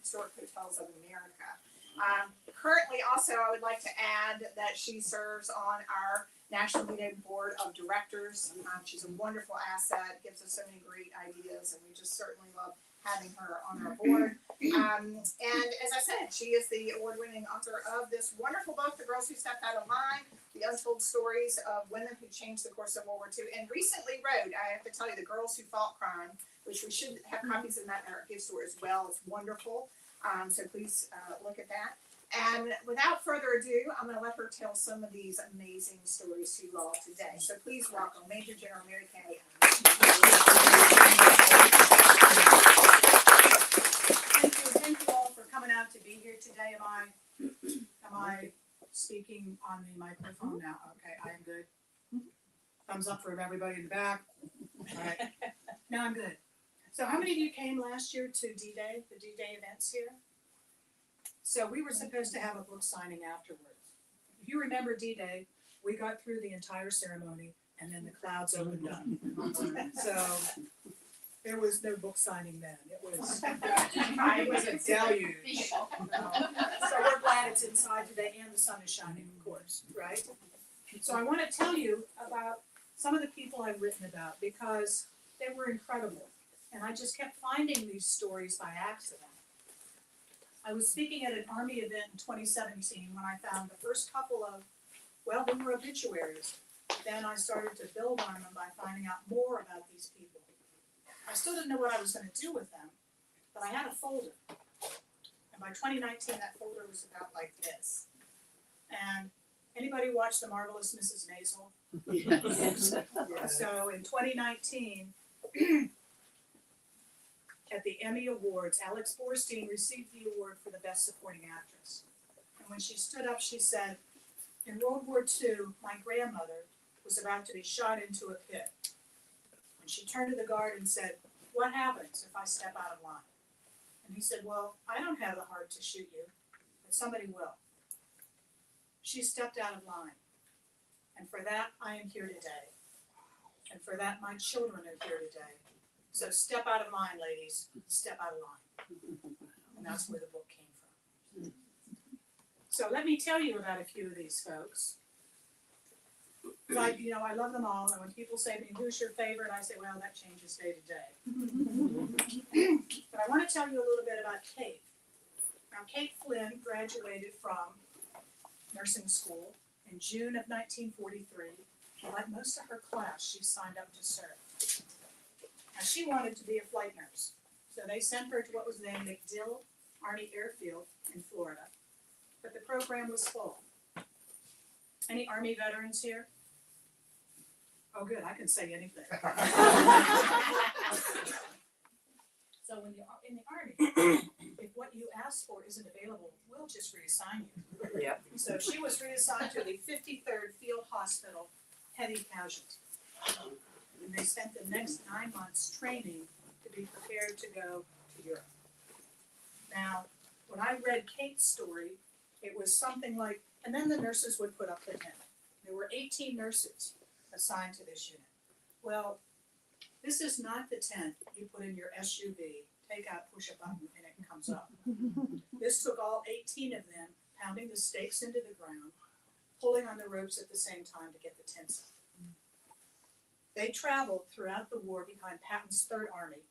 Historic Hotels of America. Currently, also, I would like to add that she serves on our National D-Day Board of Directors. She's a wonderful asset, gives us so many great ideas, and we just certainly love having her on our board. And as I said, she is the award-winning author of this wonderful book, The Girls Who Stepped Out of Line, The Untold Stories of Women Who Changed the Course of World War II, and recently wrote, I have to tell you, The Girls Who Fought Crime, which we should have copies of that in our gift store as well. It's wonderful. So please look at that. And without further ado, I'm going to let her tell some of these amazing stories to you all today. So please welcome Major General Mary Kay. Thank you all for coming out to be here today. Am I speaking on the microphone now? Okay, I am good. Thumbs up from everybody in the back. All right. No, I'm good. So how many of you came last year to D-Day, the D-Day events here? So we were supposed to have a book signing afterwards. If you remember D-Day, we got through the entire ceremony and then the clouds opened up. So there was no book signing then. It was a deluge. So we're glad it's inside today and the sun is shining, of course, right? So I want to tell you about some of the people I've written about because they were incredible. And I just kept finding these stories by accident. I was speaking at an Army event in 2017 when I found the first couple of, well, they were obituaries. Then I started to build on them by finding out more about these people. I still didn't know what I was going to do with them, but I had a folder. And by 2019, that folder was about like this. And anybody watch The Marvelous Mrs. Maisel? Yes. So in 2019, at the Emmy Awards, Alex Borstein received the award for the Best Supporting Actress. And when she stood up, she said, in World War II, my grandmother was about to be shot into a pit. And she turned to the guard and said, what happens if I step out of line? And he said, well, I don't have the heart to shoot you, but somebody will. She stepped out of line. And for that, I am here today. And for that, my children are here today. So step out of line, ladies. Step out of line. And that's where the book came from. So let me tell you about a few of these folks. Like, I love them all. And when people say to me, who's your favorite? I say, well, that changes day to day. But I want to tell you a little bit about Kate. Now, Kate Flynn graduated from nursing school in June of 1943. And like most of her class, she signed up to serve. Now, she wanted to be a flight nurse, so they sent her to what was then MacDill Army Airfield in Florida, but the program was full. Any Army veterans here? Oh, good, I can say anything. So when you're in the Army, if what you ask for isn't available, we'll just reassign you. Yep. So she was reassigned to the 53rd Field Hospital Heavy Casualty. And they spent the next 9 months training to be prepared to go to Europe. Now, when I read Kate's story, it was something like, and then the nurses would put up the tent. There were 18 nurses assigned to this unit. Well, this is not the tent you put in your SUV, take out, push a button, and it comes up. This took all 18 of them pounding the stakes into the ground, pulling on the ropes at the same time to get the tents up. They traveled throughout the war behind Patton's Third Army,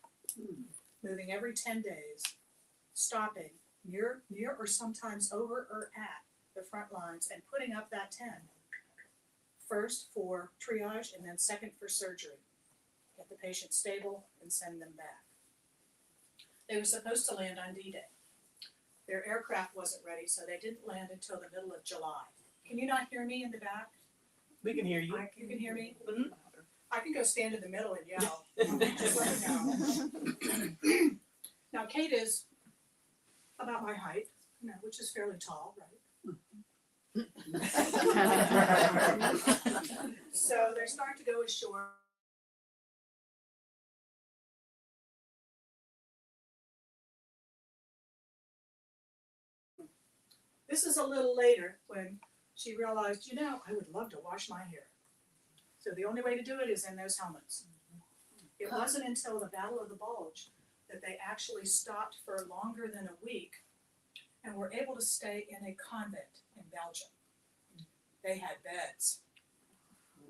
moving every 10 days, stopping near or sometimes over or at the front lines and putting up that tent. First for triage and then second for surgery. Get the patient stable and send them back. They were supposed to land on D-Day. Their aircraft wasn't ready, so they didn't land until the middle of July. Can you not hear me in the back? We can hear you. You can hear me? I can go stand in the middle and yell. Just let me know. Now, Kate is about my height, which is fairly tall, right? So they're starting to go ashore. This is a little later when she realized, I would love to wash my hair. So the only way to do it is in those helmets. It wasn't until the Battle of the Bulge that they actually stopped for longer than a week and were able to stay in a convent in Belgium. They had beds.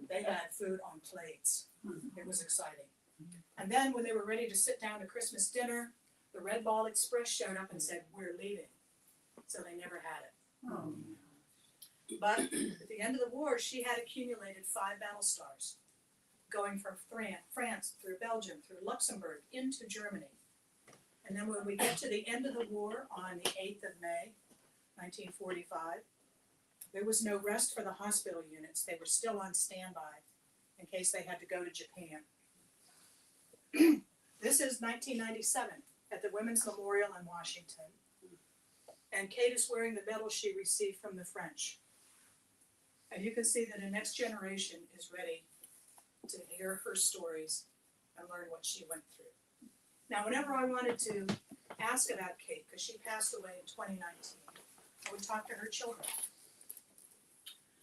They had food on plates. It was exciting. And then when they were ready to sit down to Christmas dinner, the Red Ball Express showed up and said, "We're leaving." So they never had it. But at the end of the war, she had accumulated 5 battle stars, going from France, through Belgium, through Luxembourg, into Germany. And then when we get to the end of the war on the 8th of May, 1945, there was no rest for the hospital units. They were still on standby in case they had to go to Japan. This is 1997 at the Women's Memorial in Washington. And Kate is wearing the medal she received from the French. And you can see that the next generation is ready to hear her stories and learn what she went through. Now, whenever I wanted to ask about Kate, because she passed away in 2019, I would talk to her children.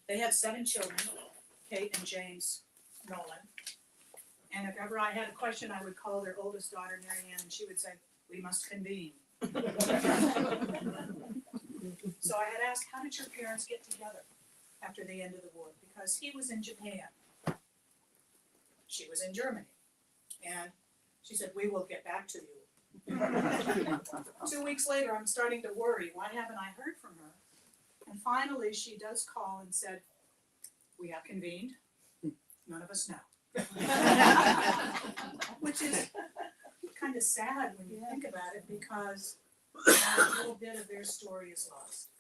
They had 7 children, Kate and James Nolan. And if ever I had a question, I would call their oldest daughter, Mary Ann, and she would say, "We must convene." So I had asked, how did your parents get together after the end of the war? Because he was in Japan. She was in Germany. And she said, "We will get back to you." 2 weeks later, I'm starting to worry. Why haven't I heard from her? And finally, she does call and said, "We have convened. None of us know." Which is kind of sad when you think about it, because a little bit of their story is lost.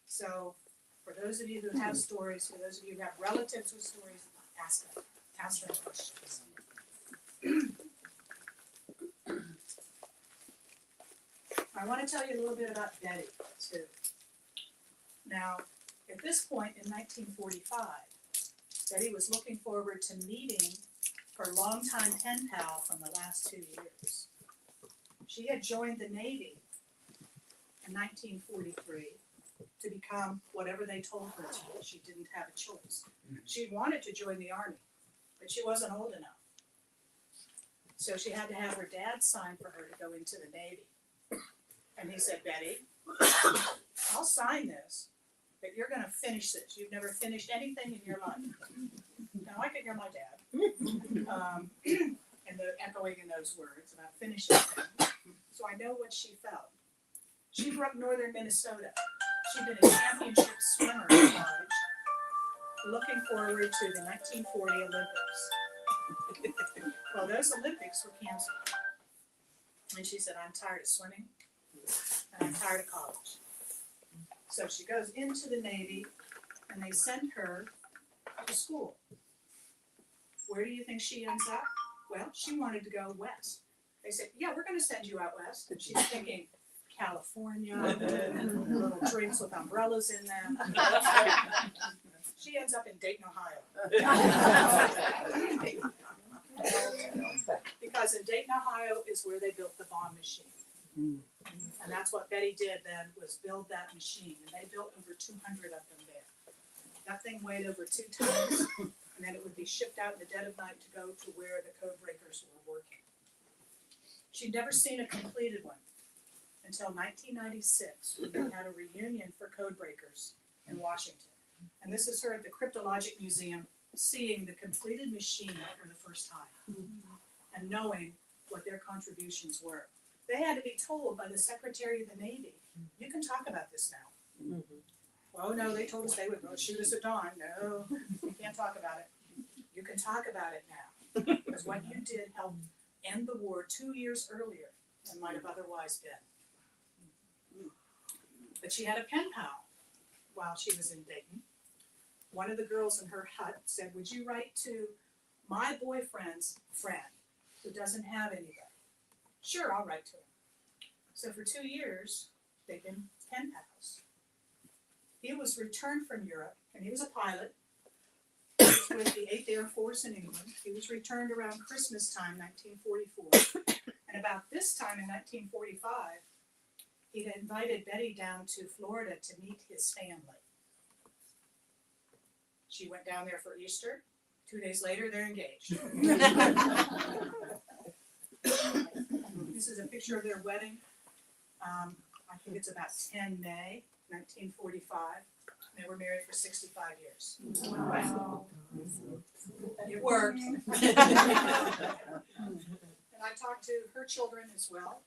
So for those of you who have stories, for those of you who have relatives with stories, ask them. Ask them questions. I want to tell you a little bit about Betty, too. Now, at this point in 1945, Betty was looking forward to meeting her longtime pen pal from the last 2 years. She had joined the Navy in 1943 to become whatever they told her to. She didn't have a choice. She wanted to join the Army, but she wasn't old enough. So she had to have her dad sign for her to go into the Navy. And he said, "Betty, I'll sign this, but you're going to finish this. You've never finished anything in your life." Now, I could hear my dad and the echoing in those words about finishing things. So I know what she felt. She grew up in northern Minnesota. She'd been a championship swimmer in college, looking forward to the 1940 Olympics. Well, those Olympics were canceled. And she said, "I'm tired of swimming, and I'm tired of college." So she goes into the Navy, and they send her to school. Where do you think she ends up? Well, she wanted to go west. They said, "Yeah, we're going to send you out west." And she's thinking, California, little drinks with umbrellas in them. She ends up in Dayton, Ohio. Because in Dayton, Ohio is where they built the bomb machine. And that's what Betty did then, was build that machine. And they built over 200 of them there. That thing weighed over 2 tons, and then it would be shipped out in the dead of night to go to where the code breakers were working. She'd never seen a completed one until 1996, when they had a reunion for code breakers in Washington. And this is her at the Cryptologic Museum, seeing the completed machine for the first time and knowing what their contributions were. They had to be told by the Secretary of the Navy, "You can talk about this now." "Well, no, they told us they would shoot us at dawn." "No, you can't talk about it. You can talk about it now." Because what you did helped end the war 2 years earlier than might have otherwise been. But she had a pen pal while she was in Dayton. One of the girls in her hut said, "Would you write to my boyfriend's friend who doesn't have anybody?" "Sure, I'll write to him." So for 2 years, they've been pen pals. He was returned from Europe, and he was a pilot. He was with the 8th Air Force in England. He was returned around Christmas time, 1944. And about this time in 1945, he'd invited Betty down to Florida to meet his family. She went down there for Easter. 2 days later, they're engaged. This is a picture of their wedding. I think it's about 10 May 1945. They were married for 65 years. Wow. It worked. And I talked to her children as well.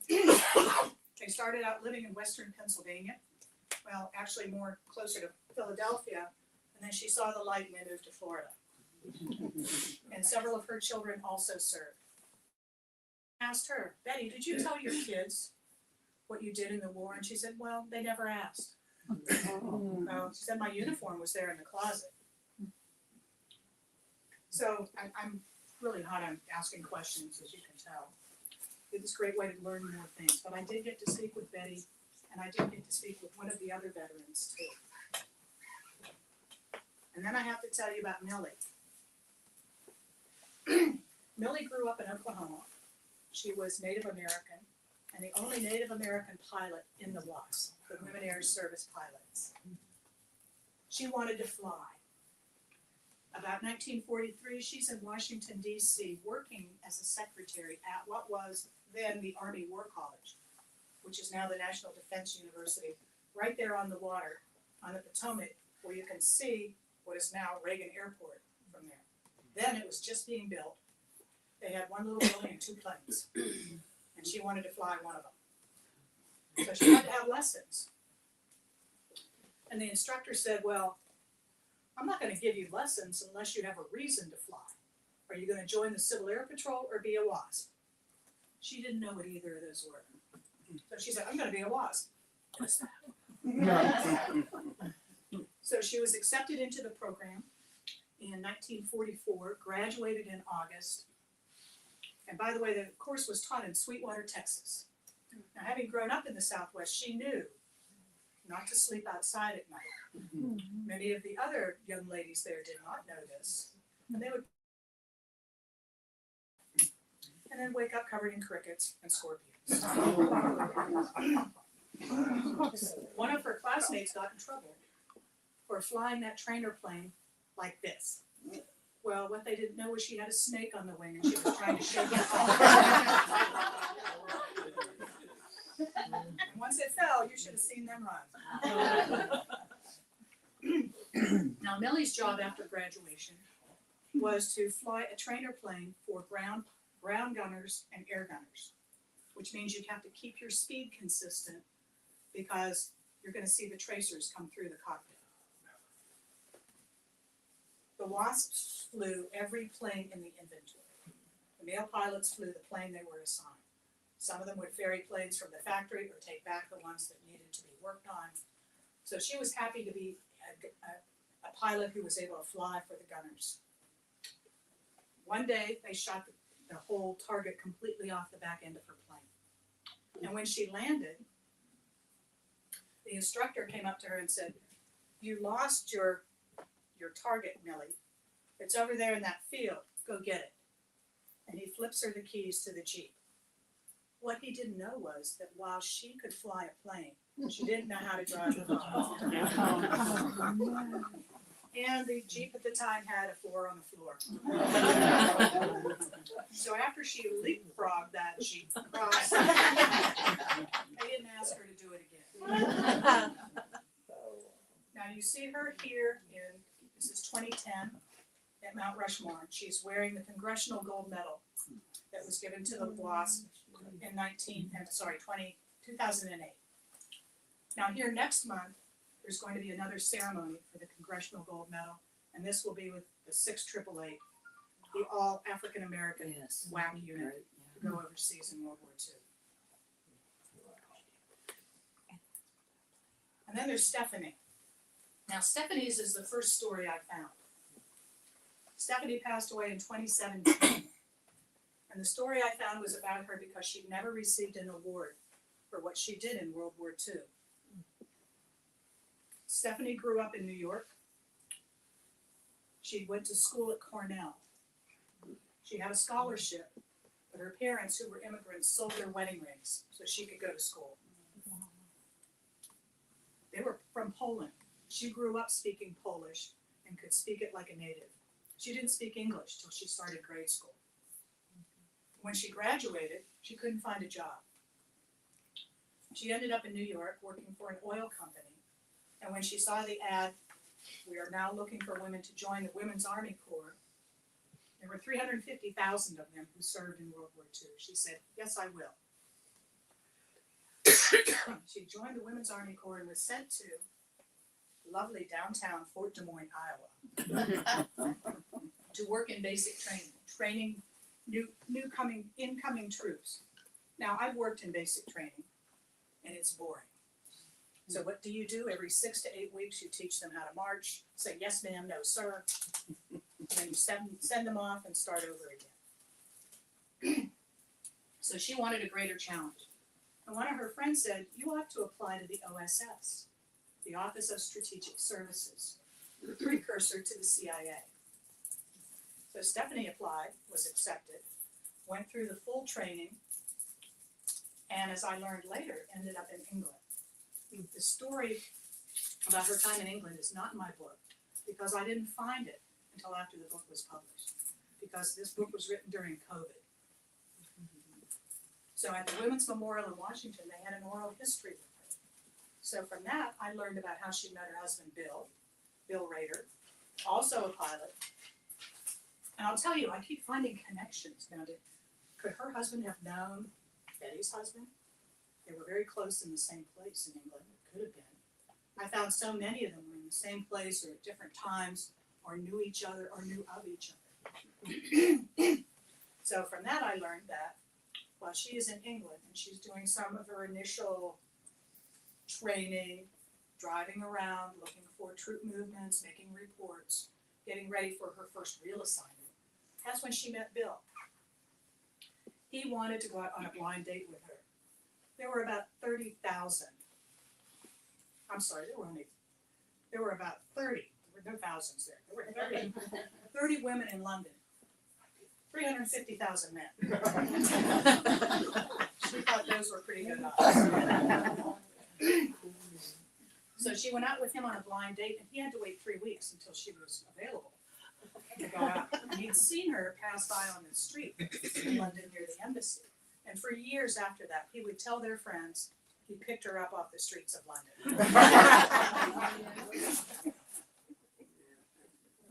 They started out living in western Pennsylvania. Well, actually more closer to Philadelphia. And then she saw the light and they moved to Florida. And several of her children also served. I asked her, Betty, did you tell your kids what you did in the war? And she said, well, they never asked. She said, my uniform was there in the closet. So I'm really hot on asking questions, as you can tell. It's a great way to learn more things. But I did get to speak with Betty, and I did get to speak with one of the other veterans, too. And then I have to tell you about Millie. Millie grew up in Oklahoma. She was Native American, and the only Native American pilot in the WASP, the Women Air Service pilots. She wanted to fly. About 1943, she's in Washington, D.C., working as a secretary at what was then the Army War College, which is now the National Defense University, right there on the water, on the Potomac, where you can see what is now Reagan Airport from there. Then it was just being built. They had one little building and 2 planes, and she wanted to fly one of them. So she had to have lessons. And the instructor said, well, I'm not going to give you lessons unless you have a reason to fly. Are you going to join the Civil Air Patrol or be a WASP? She didn't know what either of those were. So she said, I'm going to be a WASP. What's that? So she was accepted into the program in 1944, graduated in August. And by the way, the course was taught in Sweetwater, Texas. Now, having grown up in the Southwest, she knew not to sleep outside at night. Many of the other young ladies there did not know this. And they would and then wake up covered in crickets and scorpions. One of her classmates got in trouble for flying that trainer plane like this. Well, what they didn't know was she had a snake on the wing and she was trying to shake it off. And once it fell, you should have seen them run. Now, Millie's job after graduation was to fly a trainer plane for ground gunners and air gunners, which means you have to keep your speed consistent because you're going to see the tracers come through the cockpit. The WASPs flew every plane in the inventory. The male pilots flew the plane they were assigned. Some of them would ferry planes from the factory or take back the ones that needed to be worked on. So she was happy to be a pilot who was able to fly for the gunners. One day, they shot the whole target completely off the back end of her plane. And when she landed, the instructor came up to her and said, you lost your target, Millie. It's over there in that field. Go get it. And he flips her the keys to the Jeep. What he didn't know was that while she could fly a plane, she didn't know how to drive a car. And the Jeep at the time had a floor on the floor. So after she leapfrogged that Jeep across, they didn't ask her to do it again. Now you see her here in, this is 2010 at Mount Rushmore. She's wearing the Congressional Gold Medal that was given to the WASP in 2008. Now here next month, there's going to be another ceremony for the Congressional Gold Medal, and this will be with the 688, the all African American WAC unit to go overseas in World War II. And then there's Stephanie. Now Stephanie's is the first story I found. Stephanie passed away in 2017. And the story I found was about her because she never received an award for what she did in World War II. Stephanie grew up in New York. She went to school at Cornell. She had a scholarship, but her parents, who were immigrants, sold their wedding rings so she could go to school. They were from Poland. She grew up speaking Polish and could speak it like a native. She didn't speak English till she started grade school. When she graduated, she couldn't find a job. She ended up in New York working for an oil company. And when she saw the ad, "We are now looking for women to join the Women's Army Corps," there were 350,000 of them who served in World War II. She said, "Yes, I will." She joined the Women's Army Corps and was sent to lovely downtown Fort Des Moines, Iowa, to work in basic training incoming troops. Now, I've worked in basic training, and it's boring. So what do? Every 6 to 8 weeks, you teach them how to march, say yes ma'am, no sir, and then you send them off and start over again. So she wanted a greater challenge. And one of her friends said, "You ought to apply to the OSS, the Office of Strategic Services, the precursor to the CIA." So Stephanie applied, was accepted, went through the full training, and as I learned later, ended up in England. The story about her time in England is not in my book, because I didn't find it until after the book was published, because this book was written during COVID. So at the Women's Memorial in Washington, they had an oral history with her. So from that, I learned about how she met her husband, Bill Rader, also a pilot. And I'll tell you, I keep finding connections now. Could her husband have known Betty's husband? They were very close in the same place in England. It could have been. I found so many of them were in the same place or at different times, or knew each other or knew of each other. So from that, I learned that while she is in England and she's doing some of her initial training, driving around, looking for troop movements, making reports, getting ready for her first real assignment, that's when she met Bill. He wanted to go out on a blind date with her. There were about 30,000. I'm sorry, there were about 30. There were no thousands there. There were 30 women in London. 350,000 men. She thought those were pretty good odds. So she went out with him on a blind date, and he had to wait 3 weeks until she was available to go out. And he'd seen her pass by on the street in London near the embassy. And for years after that, he would tell their friends he picked her up off the streets of London.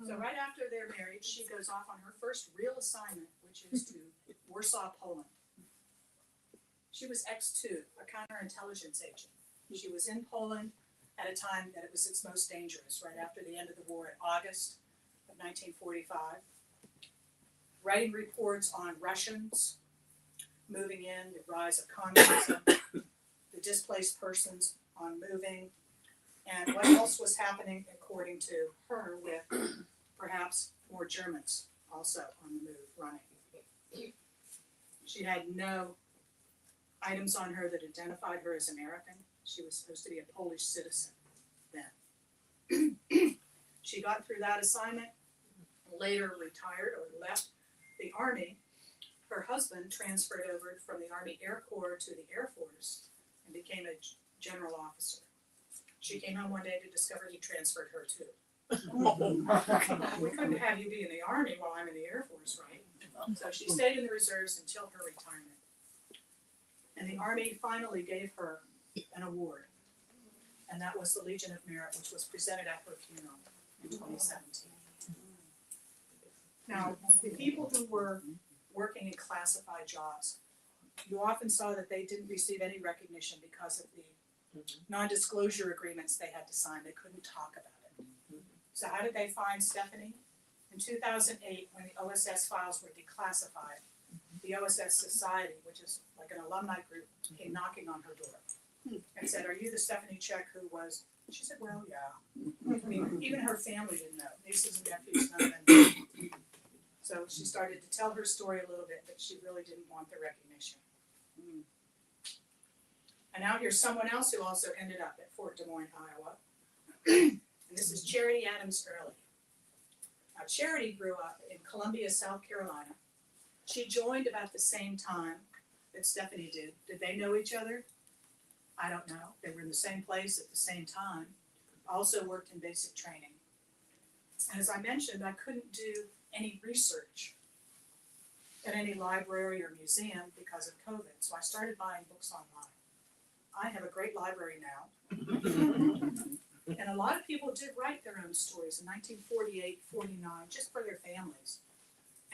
So right after they're married, she goes off on her first real assignment, which is to Warsaw, Poland. She was X2, a counterintelligence agent. She was in Poland at a time that it was its most dangerous, right after the end of the war in August of 1945, writing reports on Russians moving in, the rise of communism, the displaced persons on moving, and what else was happening, according to her, with perhaps more Germans also on the move, running. She had no items on her that identified her as American. She was supposed to be a Polish citizen then. She got through that assignment, later retired or left the Army. Her husband transferred over from the Army Air Corps to the Air Force and became a general officer. She came home one day to discover he transferred her too. We couldn't have you be in the Army while I'm in the Air Force, right? So she stayed in the reserves until her retirement. And the Army finally gave her an award. And that was the Legion of Merit, which was presented at her funeral in 2017. Now, the people who were working in classified jobs, you often saw that they didn't receive any recognition because of the non-disclosure agreements they had to sign. They couldn't talk about it. So how did they find Stephanie? In 2008, when the OSS files were declassified, the OSS Society, which is like an alumni group, came knocking on her door and said, "Are you the Stephanie Check who was?" She said, "Well, yeah." I mean, even her family didn't know. Nieces and nephews, none of them knew. So she started to tell her story a little bit, but she really didn't want the recognition. And now here's someone else who also ended up at Fort Des Moines, Iowa. And this is Charity Adams Early. Now, Charity grew up in Columbia, South Carolina. She joined about the same time that Stephanie did. Did they know each other? I don't know. They were in the same place at the same time. Also worked in basic training. And as I mentioned, I couldn't do any research at any library or museum because of COVID, so I started buying books online. I have a great library now. And a lot of people did write their own stories in 1948, 49, just for their families.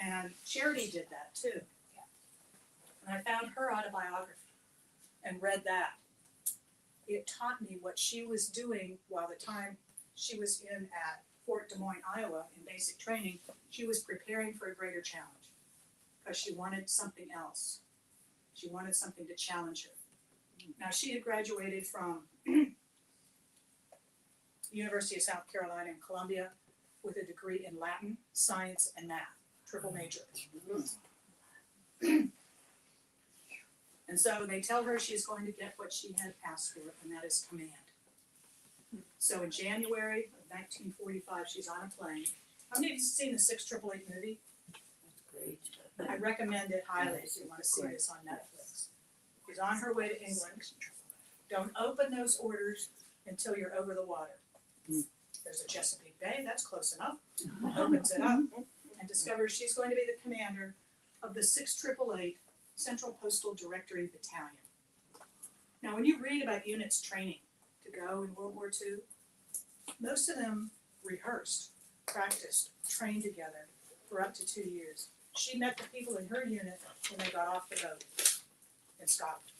And Charity did that too. And I found her autobiography and read that. It taught me what she was doing while the time she was in at Fort Des Moines, Iowa, in basic training. She was preparing for a greater challenge because she wanted something else. She wanted something to challenge her. Now, she had graduated from University of South Carolina in Columbia with a degree in Latin, science, and math, triple major. And so they tell her she's going to get what she had asked for, and that is command. So in January of 1945, she's on a plane. How many of you have seen the 6888 movie? Great. I recommend it highly if you want to see this on Netflix. She's on her way to England. Don't open those orders until you're over the water. There's a Chesapeake Bay, that's close enough. Opens it up and discovers she's going to be the commander of the 6888 Central Postal Directory Battalion. Now, when you read about units training to go in World War II, most of them rehearsed, practiced, trained together for up to 2 years. She met the people in her unit when they got off the boat in Scotland.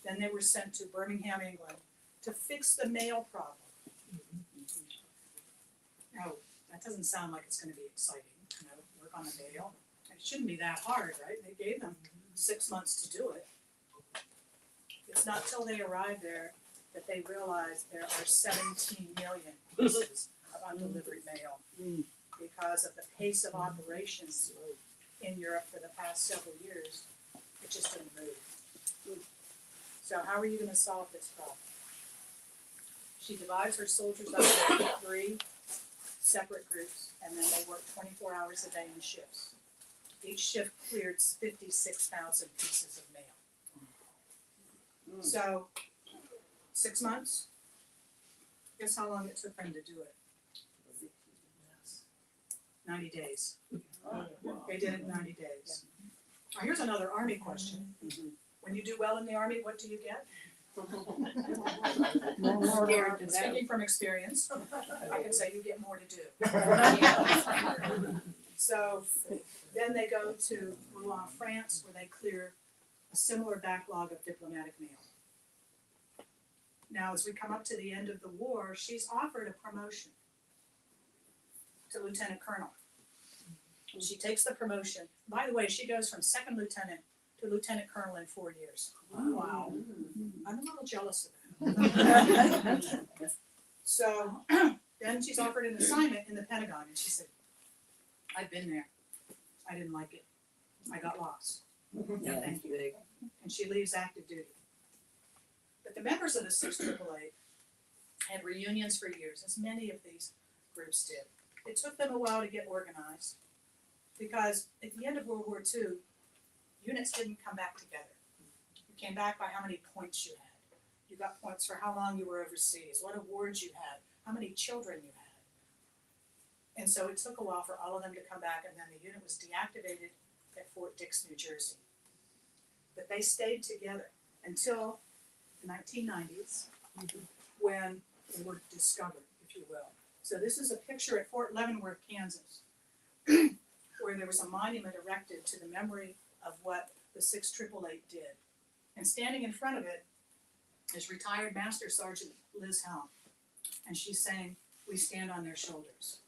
Then they were sent to Birmingham, England, to fix the mail problem. Now, that doesn't sound like it's going to be exciting, work on the mail. It shouldn't be that hard, right? They gave them 6 months to do it. It's not till they arrive there that they realize there are 17 million pieces of undelivered mail because of the pace of operations in Europe for the past several years. It just didn't move. So how are you going to solve this problem? She divides her soldiers up into 3 separate groups, and then they work 24 hours a day in shifts. Each shift cleared 56,000 pieces of mail. So, 6 months? Guess how long it took them to do it? 90 days. They did it in 90 days. Now, here's another Army question. When you do well in the Army, what do you get? Speaking from experience, I can say you get more to do. So then they go to Rouen, France, where they clear a similar backlog of diplomatic mail. Now, as we come up to the end of the war, she's offered a promotion to lieutenant colonel. She takes the promotion. By the way, she goes from second lieutenant to lieutenant colonel in 4 years. Wow. I'm a little jealous of that. So then she's offered an assignment in the Pentagon, and she said, I've been there. I didn't like it. I got lost. No, thank you. And she leaves active duty. But the members of the 6888 had reunions for years, as many of these groups did. It took them a while to get organized because at the end of World War II, units didn't come back together. You came back by how many points you had. You got points for how long you were overseas, what awards you had, how many children you had. And so it took a while for all of them to come back, and then the unit was deactivated at Fort Dix, New Jersey. But they stayed together until the 1990s, when they were discovered, if you will. So this is a picture at Fort Leavenworth, Kansas, where there was a monument erected to the memory of what the 6888 did. And standing in front of it is retired Master Sergeant Liz Helm. And she's saying, we stand on their shoulders.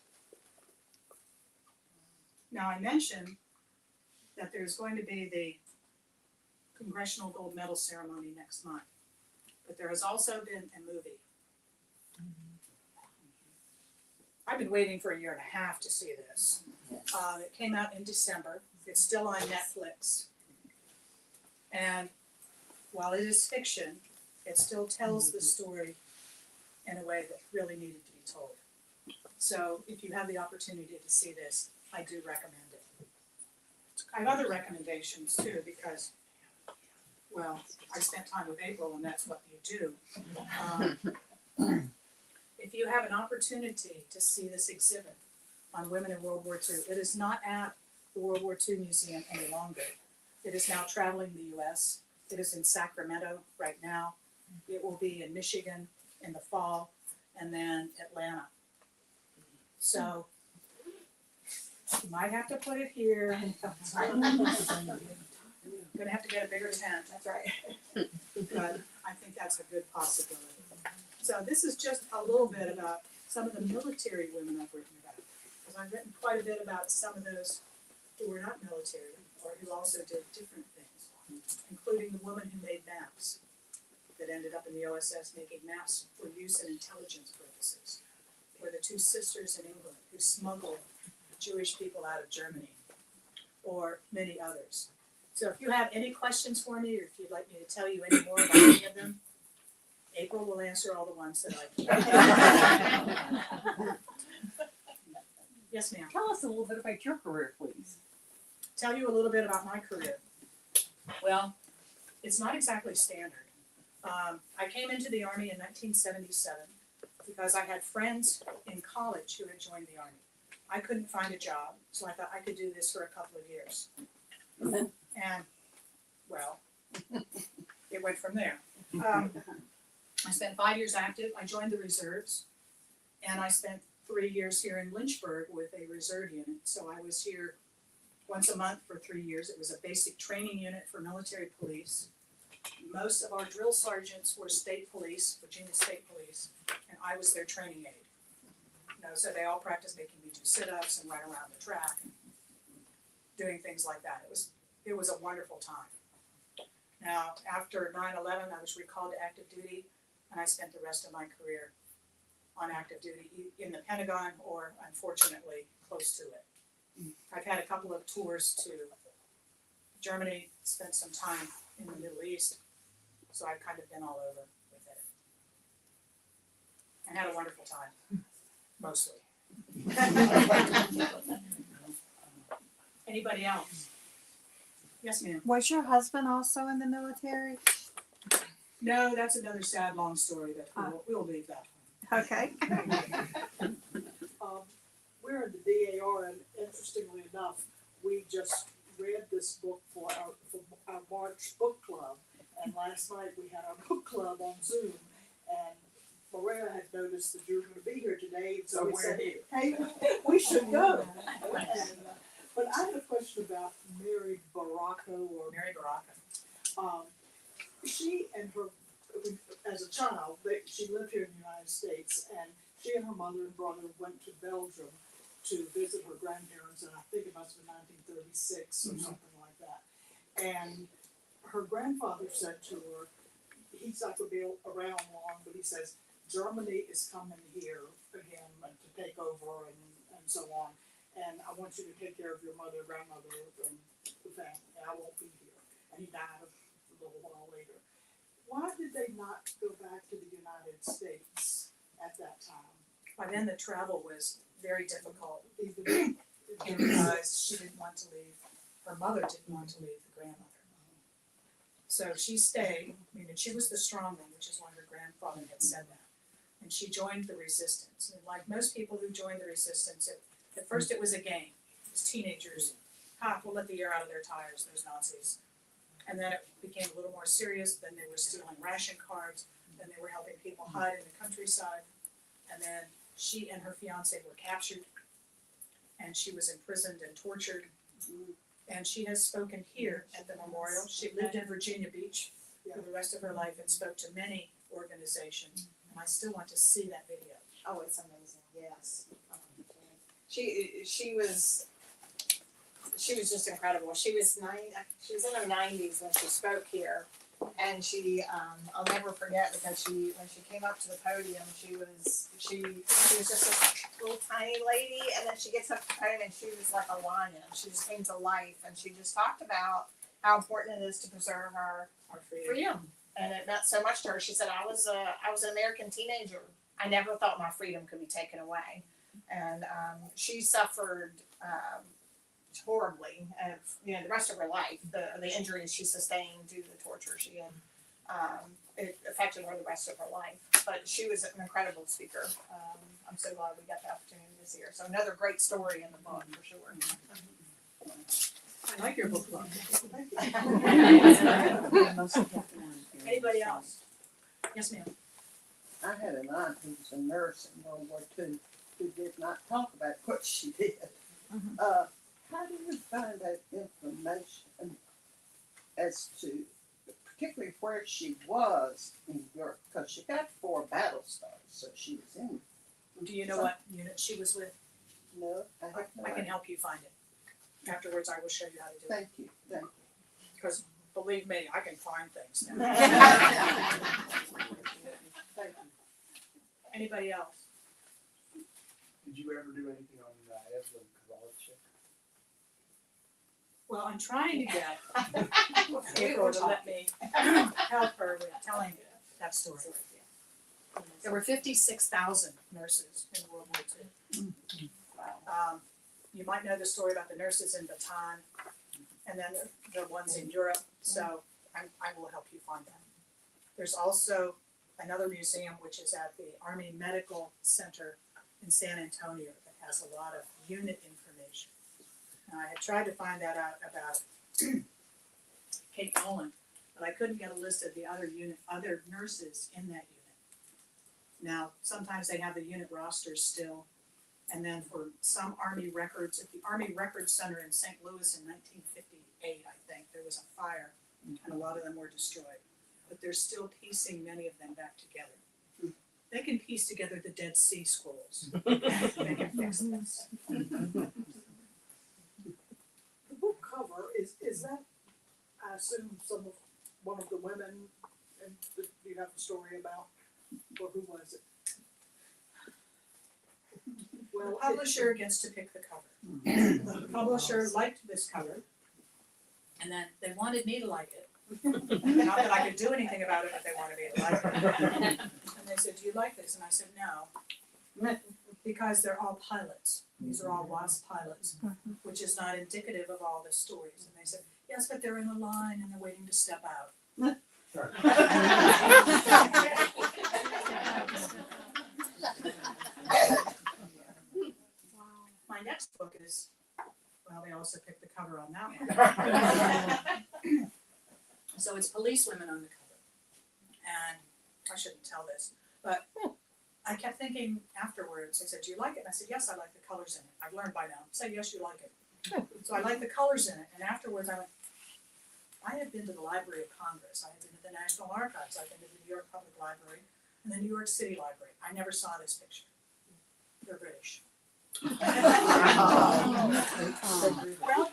Now, I mentioned that there's going to be the Congressional Gold Medal ceremony next month. But there has also been a movie. I've been waiting for 1.5 years to see this. It came out in December. It's still on Netflix. And while it is fiction, it still tells the story in a way that really needed to be told. So if you have the opportunity to see this, I do recommend it. I have other recommendations too, because, well, I spent time with April and that's what you do. If you have an opportunity to see this exhibit on women in World War II, it is not at the World War II Museum any longer. It is now traveling the US. It is in Sacramento right now. It will be in Michigan in the fall, and then Atlanta. So you might have to put it here. Gonna have to get a bigger tent, That's right. but I think that's a good possibility. So this is just a little bit about some of the military women I've written about. Because I've written quite a bit about some of those who were not military or who also did different things, including the woman who made maps that ended up in the OSS making maps for use in intelligence purposes, or the two sisters in England who smuggled Jewish people out of Germany, or many others. So if you have any questions for me, or if you'd like me to tell you any more about any of them, April will answer all the ones that I can. Yes, ma'am. Tell us a little bit about your career, please. Tell you a little bit about my career. Well, it's not exactly standard. I came into the Army in 1977 because I had friends in college who had joined the Army. I couldn't find a job, so I thought I could do this for a couple of years. And, well, it went from there. I spent 5 years active. I joined the reserves, and I spent 3 years here in Lynchburg with a reserve unit. So I was here once a month for 3 years. It was a basic training unit for military police. Most of our drill sergeants were state police, Virginia State Police, and I was their training aide. You know, so they all practiced making me do sit-ups and run around the track and doing things like that. It was a wonderful time. Now, after 9/11, I was recalled to active duty, and I spent the rest of my career on active duty in the Pentagon or, unfortunately, close to it. I've had a couple of tours to Germany, spent some time in the Middle East, so I've kind of been all over with it. And had a wonderful time, mostly. Anybody else? Yes, ma'am. Was your husband also in the military? No, that's another sad, long story that we'll leave that. Okay. We're in the DAR, and interestingly enough, we just read this book for our March book club, and last night we had our book club on Zoom, and Maria had noticed that you were going to be here today, and so we said, hey, we should go. And, but I had a question about Mary Baraka, or Mary Baraka. she and her, as a child, she lived here in the United States, and she and her mother and brother went to Belgium to visit her grandparents, and I think it must have been 1936 or something like that. And her grandfather said to her, he's not going to be around long, but he says, Germany is coming here again to take over and so on. And I want you to take care of your mother, grandmother, and the family. And I won't be here. And he died a little while later. Why did they not go back to the United States at that time? By then, the travel was very difficult Even because she didn't want to leave, her mother didn't want to leave the grandmother. So she stayed, and she was the strong one, which is why her grandfather had said that. And she joined the resistance. And like most people who joined the resistance, at first it was a game. It was teenagers, we'll let the air out of their tires, those Nazis. And then it became a little more serious. Then they were stealing ration cards. Then they were helping people hide in the countryside. And then she and her fiance were captured. And she was imprisoned and tortured. And she has spoken here at the memorial. She lived in Virginia Beach for the rest of her life and spoke to many organizations. And I still want to see that video. Oh, it's amazing, yes. She was just incredible. She was in her 90s when she spoke here, and I'll never forget because when she came up to the podium, she was just a little tiny lady, and then she gets up to the podium and she was like a lion. She just came to life, and she just talked about how important it is to preserve our freedom, and it meant so much to her. She said, "I was an American teenager. I never thought my freedom could be taken away." And she suffered horribly, the rest of her life. The injuries she sustained due to the torture she had, it affected her the rest of her life. But she was an incredible speaker. I'm so glad we got the opportunity to see her. So another great story in the book for sure. I like your book club. Thank Anybody else? Yes, ma'am. I had an aunt who was a nurse in World War II who did not talk about what she did. How do you find that information as to particularly where she was in Europe? Because she got 4 battle stars, so she was in. Do you know what unit she was with? No, I have no I can idea. help you find it. Afterwards, I will show you how to do it. Thank you, thank you. Because believe me, I can find things now. Thank you. Anybody else? Did you ever do anything on Evelyn Kowalczyk? Well, I'm trying to get April to let me help her with telling that story. There were 56,000 nurses in World War II. You might know the story about the nurses in Bataan, and then the ones in Europe, so I will help you find that. There's also another museum which is at the Army Medical Center in San Antonio that has a lot of unit information. And I had tried to find that out about Kate Nolan, but I couldn't get a list of the other nurses in that unit. Now, sometimes they have the unit rosters still, and then for some Army records, at the Army Records Center in St. Louis in 1958, I think, there was a fire, and a lot of them were destroyed. But they're still piecing many of them back together. They can piece together the Dead Sea Scrolls. They can fix this. The book cover, is that, I assume one of the women, and that you have the story about, or who was it? The Well, publisher gets to pick the cover. The publisher liked this cover, and then they wanted me to like it. Not that I could do anything about it, but they wanted me to like it. And they said, "Do you like this?" And I said, "No," because they're all pilots. These are all WASP pilots, which is not indicative of all the stories. And they said, "Yes, but they're in a line and they're waiting to step out." My next book is, well, they also picked the cover on that one. So it's police women on the cover. And I shouldn't tell this, but I kept thinking afterwards, they said, "Do you like it?" And I said, "Yes, I like the colors in it. I've learned by now." Say, "Yes, you like it." So I like the colors in it. And afterwards I went, I had been to the Library of Congress. I had been to the National Archives. I've been to the New York Public Library and the New York City Library. I never saw this picture. They're British. Well,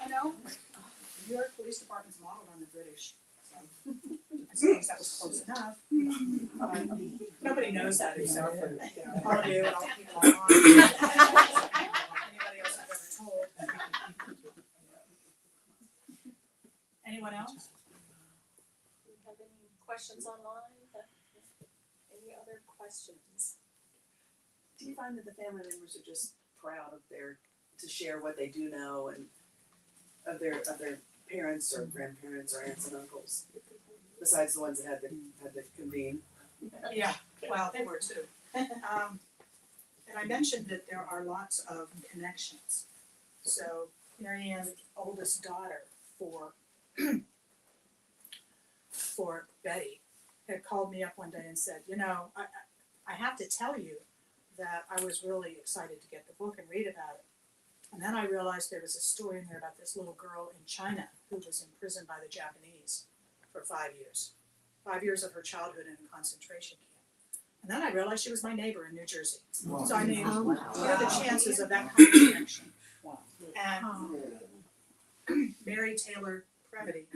you know, New York Police Department's modeled on the British, so I suppose that was close enough. Nobody knows that except for, you know, all of you and all the people online. Anybody else I've ever told. Anyone else? Do you have any questions online? Any other questions? Do you find that the family members are just proud of to share what they do know and of their parents or grandparents or aunts and uncles, besides the ones that had to convene? Yeah, well, they were too. And I mentioned that there are lots of connections. So Mary Ann's oldest daughter for Betty had called me up one day and said, "You know, I have to tell you that I was really excited to get the book and read about it. And then I realized there was a story in there about this little girl in China who was imprisoned by the Japanese for 5 years. 5 years of her childhood in a concentration camp. And then I realized she was my neighbor in New Jersey. So I mean, what are the chances of that kind of connection? And Mary Taylor Previty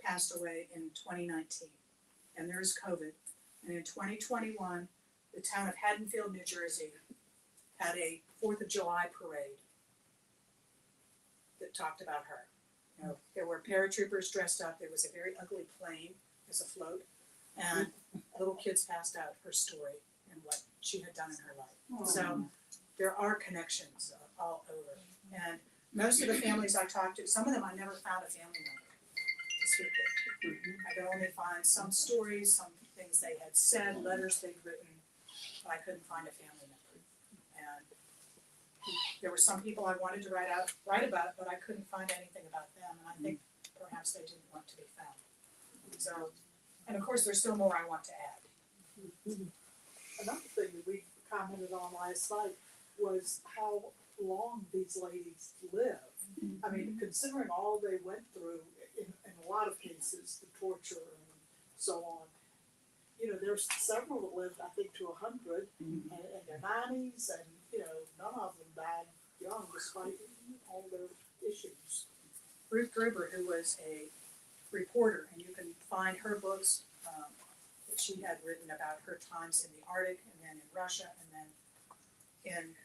passed away in 2019. And there's COVID. And in 2021, the town of Haddonfield, New Jersey, had a 4th of July parade that talked about her. You know, there were paratroopers dressed up. There was a very ugly plane as a float, and little kids passed out her story and what she had done in her life. So there are connections all over. And most of the families I talked to, some of them I never found a family member to speak with. I could only find some stories, some things they had said, letters they'd written, but I couldn't find a family member. And There were some people I wanted to write about, but I couldn't find anything about them, and I think perhaps they didn't want to be found. So, and of course, there's still more I want to add. Another thing that we commented on last night was how long these ladies live. I mean, considering all they went through in a lot of cases, the torture and so on. You know, there's several that lived, I think, to 100 and in their 90s, and you know, none of them died young despite all their issues. Ruth Gruber, who was a reporter, and you can find her books that she had written about her times in the Arctic and then in Russia and then in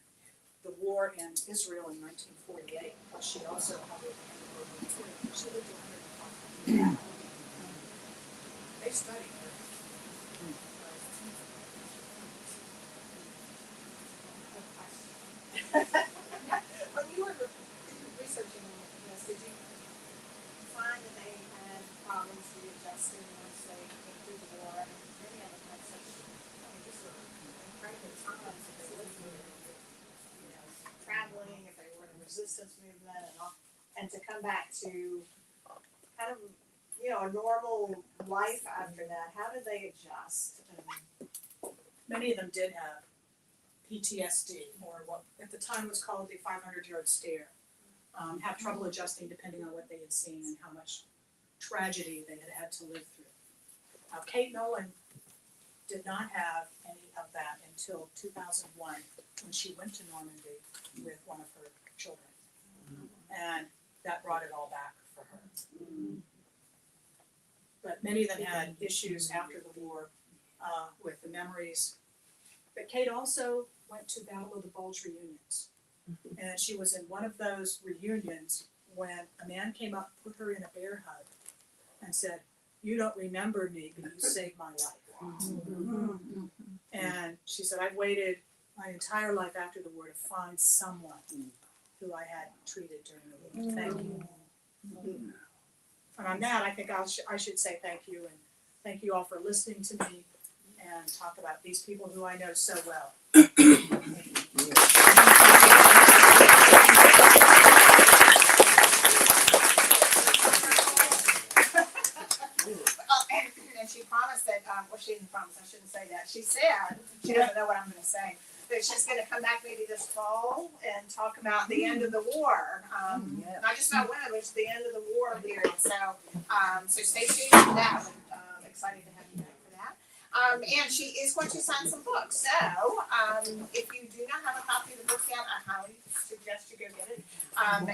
the war in Israel in 1948. Plus she also published she lived to 105. They studied her. When you were researching this, did you find that they had problems readjusting once they came through the war? I mean, many of them had such, I mean, these were incredible times that they lived through, you know, traveling, if they were in the resistance movement and all, and to come back to kind of, you know, a normal life after that, how did they adjust? Many of them did have PTSD, or what at the time was called the 500-yard stare. Have trouble adjusting depending on what they had seen and how much tragedy they had had to live through. Kate Nolan did not have any of that until 2001 when she went to Normandy with one of her children. And that brought it all back for her. But many of them had issues after the war with the memories. But Kate also went to Battle of the Bulge reunions. And she was in one of those reunions when a man came up, put her in a bear hug, and said, "You don't remember me, but you saved my life." And she said, "I've waited my entire life after the war to find someone who I had treated during the war. Thank you." And on that, I think I should say thank you, and thank you all for listening to me and talk about these people who I know so well. And she promised that, well, she didn't promise, I shouldn't say that. She said, she doesn't know what I'm gonna say, that she's gonna come back maybe this fall and talk about the end of the war. Not just about women, but it's the end of the war period. So, so stay tuned for that. I'm excited to have you back for that. And she is going to sign some books. So, if you do not have a copy of the book yet, I highly suggest you go get it. And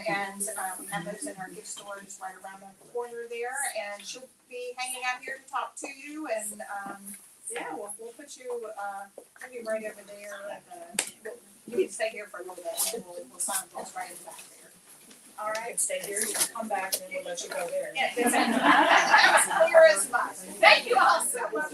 we have those in our gift store just right around the corner there. And she'll be hanging out here to talk to you. And yeah, we'll put you maybe right over there. You can stay here for a little bit, and we'll sign books right in the back there. All I right. can stay here, you can come back, and then we'll let you go there. Yeah, exactly. That was clear as mud. Thank you all so much.